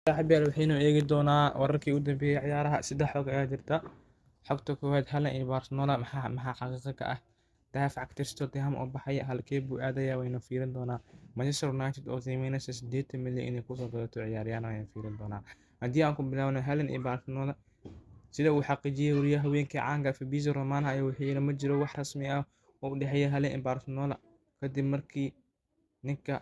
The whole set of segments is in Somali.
saaxiibayaal waxaynu eegi doonaa wararkii u dambeeyay ciyaaraha. Saddex xog ayaa jirta. Xogta koowaad, Haaland iyo Barcelona maxaa xaqiiqo ka ah? Daafaca Tottenham oo baxaya, halkee buu aadayaa? Waynu fiirin doonaa. Manchester United oo qiimeyneysa 80 milyan inay kusoo gadato ciyaaryahan, waynu fiirin doonaa. Haddii aan ku bilaabno Haaland iyo Barcelona, sida uu xaqiijiyay wariyaha haweenka caanka Fabrizio Romano ayaa wuxuu yiri ma jiro wax rasmi ah oo u dhexeeya Haaland iyo Barcelona kadib markii ninka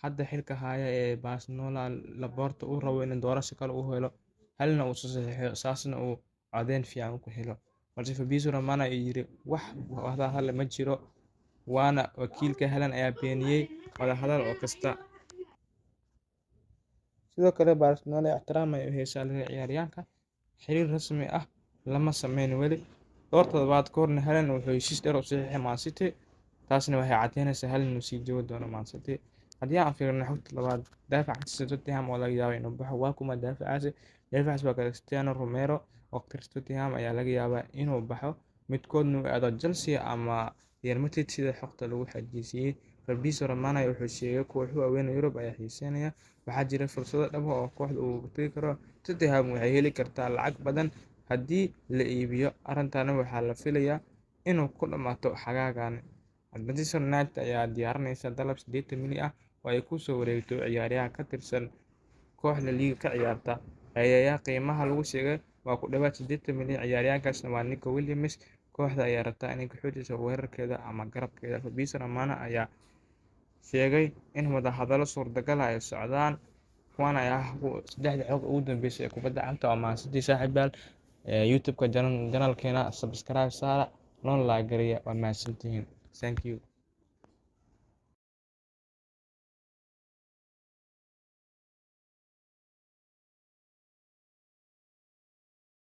hadda xilka haya ee Barcelona Laporta uu rabo in doorasho kale uu helo, Haaland uu saxiixo saasna uu codeyn fiican ku helo. Balse Fabrizio Romano ayaa yiri wax wadahadal ma jiro, waana wakiilka Haaland ayaa beeniyay wadahadal oo kasta. Sidoo kale Barcelona ixtiraam ayay u haysaa ciyaaryahanka, xiriir rasmi ah lama sameyn weli. Dhowr toddobaad ka horna Haaland wuxuu heshiis dheer u saxiixay Man City, taasina waxay caddeyneysaa Haaland inuu sii joogi doono Man City. Haddii aan fiirino xogta labaad, daafaca Tottenham oo laga yaabo inuu baxo. Waa kuma daafacaasi? Daafacaas waa Cristiano Romero oo Tottenham ayaa laga yaabaa inuu baxo, midkoodna uu aado Chelsea ama Real Madrid sida xogta lagu xaqiijiyay. Fabrizio Romano wuxuu sheegay kooxuhu waaweyn Yurub ayaa xiiseynaya, waxaa jira fursado dhab ah oo kooxda uu tagi karo. Tottenham waxay heli kartaa lacag badan haddii la iibiyo, arrintan waxaa la filayaa inuu ku dhammaato xagaagan. Manchester United ayaa diyaarinaysa dalab 80 milyan ah oo ay ku soo wareegto ciyaaryahan ka tirsan kooxda liiga ka ciyaarta. Ayaa qiimaha lagu sheegay waa ku dhawaad 80 milyan. Ciyaaryahankaasna waa Nico Williams. Kooxda ayaa rabta inay ku xoojiso weerarkeeda ama garabkeeda. Fabrizio Romano ayaa sheegay in wadahadallo suurtagal ah ay socdaan. Kuwan ayaa saddexda xog ugu dambeysay ee kubadda cagta oo Man City. Saaxiibayaal, YouTube-ka channel-keena subscribe saara, loona like gareeya. Waa mahadsantihiin. Thank you.